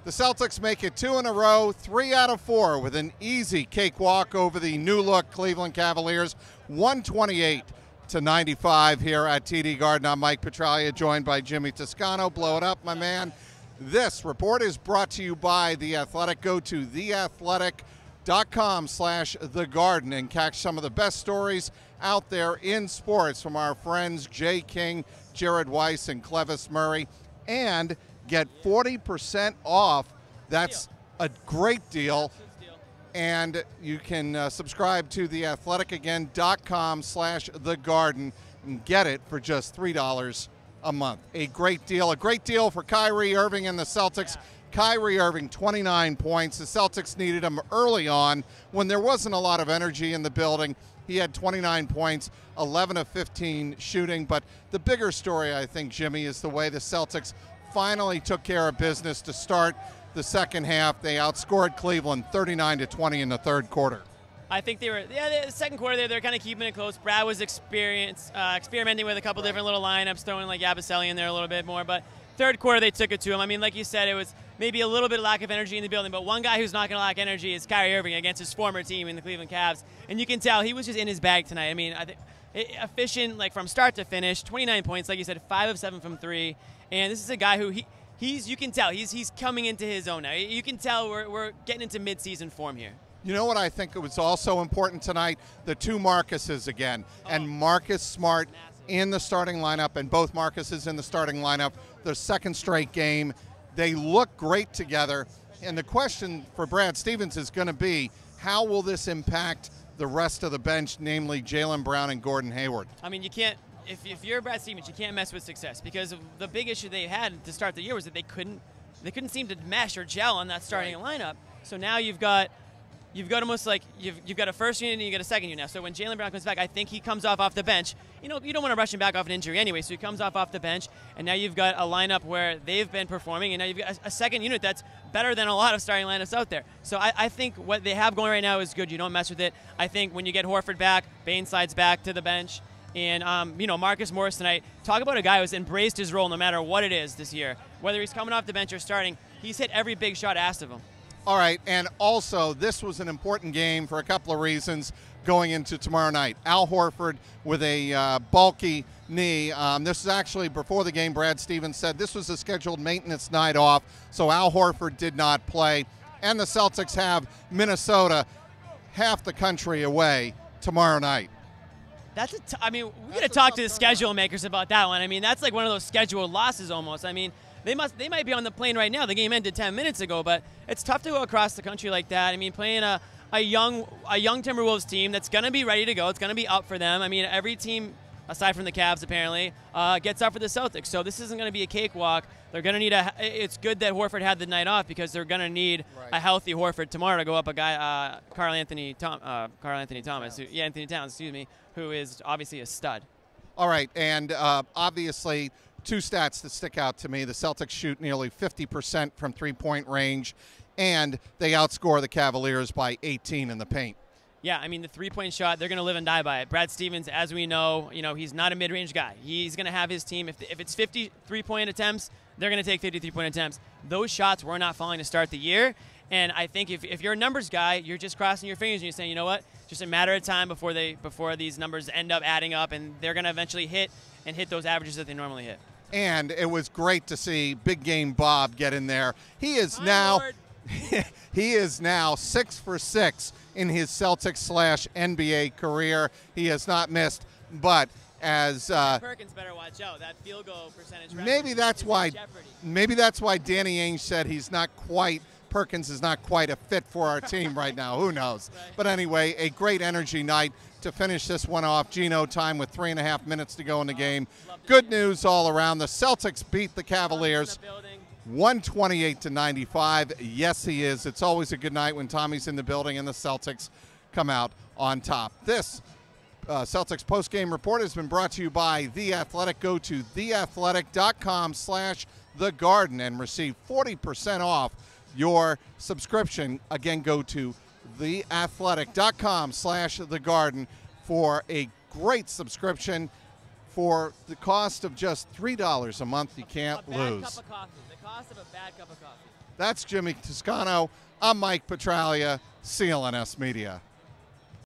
The Celtics make it 2 in a row, 3 out of 4 with an easy cakewalk over the new-look Cleveland Cavaliers, 128-95 here at TD Garden. I'm Mike Petraglia, joined by Jimmy Toscano. Blow it up, my man. This report is brought to you by The Athletic. Go to theathletic.com/thegarden and catch some of the best stories out there in sports from our friends Jay King, Jared Weiss, and Clevis Murray, and get 40% off. That's a great deal. And you can subscribe to The Athletic again, .com/thegarden, and get it for just $3 a month. A great deal for Kyrie Irving and the Celtics. Kyrie Irving, 29 points. The Celtics needed him early on when there wasn't a lot of energy in the building. He had 29 points, 11 of 15 shooting. But the bigger story, I think, Jimmy, is the way the Celtics finally took care of business to start the second half. They outscored Cleveland 39-20 in the third quarter. I think they were, the second quarter they're kind of keeping it close. Brad was experimenting with a couple different little lineups, throwing like Yabusele in there a little bit more. But third quarter they took it to him. I mean, like you said, it was maybe a little bit of lack of energy in the building. But one guy who's not going to lack energy is Kyrie Irving against his former team in the Cleveland Cavs. And you can tell he was just in his bag tonight. I mean, I think efficient, like from start to finish, 29 points, like you said, 5 of 7 from 3. And this is a guy who you can tell he's coming into his own now. You can tell we're getting into midseason form here. You know what I think it was also important tonight? The two Marcuses again. And Marcus Smart in the starting lineup, and both Marcuses in the starting lineup. Their second straight game. They look great together. And the question for Brad Stevens is going to be, how will this impact the rest of the bench, namely Jaylen Brown and Gordon Hayward? I mean, you can't. If you're Brad Stevens, you can't mess with success, because the big issue they had to start the year was that they couldn't seem to mesh or gel on that starting lineup. So now you've got almost like you've got a first unit and you got a second unit now. So when Jaylen Brown comes back, I think he comes off the bench. You know, you don't want to rush him back off an injury anyway, so he comes off the bench, and now you've got a lineup where they've been performing, and now you've got a second unit that's better than a lot of starting lineups out there. So I think what they have going right now is good. You don't mess with it. I think when you get Horford back, Bane slides back to the bench. And, you know, Marcus Morris tonight, talk about a guy who's embraced his role no matter what it is this year. Whether he's coming off the bench or starting, he's hit every big shot asked of him. All right, and also this was an important game for a couple of reasons going into tomorrow night. Al Horford with a bulky knee. This is actually before the game. Brad Stevens said this was a scheduled maintenance night off, so Al Horford did not play. And the Celtics have Minnesota, half the country away, tomorrow night. I mean, we got to talk to the schedule makers about that one. I mean, that's like one of those scheduled losses almost. I mean, they might be on the plane right now. The game ended 10 minutes ago, but it's tough to go across the country like that. I mean, playing a young Timberwolves team that's going to be ready to go. It's going to be up for them. I mean, every team, aside from the Cavs apparently, gets up for the Celtics. So this isn't going to be a cakewalk. They're going to need it's good that Horford had the night off, because they're going to need a healthy Horford tomorrow to go up a guy, Anthony Towns, excuse me, who is obviously a stud. All right, and obviously two stats that stick out to me. The Celtics shoot nearly 50% from three-point range, and they outscore the Cavaliers by 18 in the paint. Yeah, I mean, the three-point shot, they're going to live and die by it. Brad Stevens, as we know, he's not a mid-range guy. He's going to have his team, if it's 50 three-point attempts, they're going to take 50 three-point attempts. Those shots were not falling to start the year, and I think if you're a numbers guy, you're just crossing your fingers and you're saying, you know what, just a matter of time before these numbers end up adding up, and they're going to eventually hit those averages that they normally hit. And it was great to see Big Game Bob get in there. He is now 6 for 6 in his Celtics/NBA career. He has not missed, but as Perkins better watch out. That field goal percentage. Maybe that's why Danny Ainge said Perkins is not quite a fit for our team right now. Who knows? Right. But anyway, a great energy night to finish this one off. Geno time with 3.5 minutes to go in the game. Good news all around. The Celtics beat the Cavaliers 128-95. Yes, he is. It's always a good night when Tommy's in the building and the Celtics come out on top. This Celtics postgame report has been brought to you by The Athletic. Go to theathletic.com/thegarden and receive 40% off your subscription. Again, go to theathletic.com/thegarden for a great subscription for the cost of just $3 a month. You can't lose. Cup of coffee. The cost of a bad cup of coffee. That's Jimmy Toscano. I'm Mike Petralia, CLNS Media.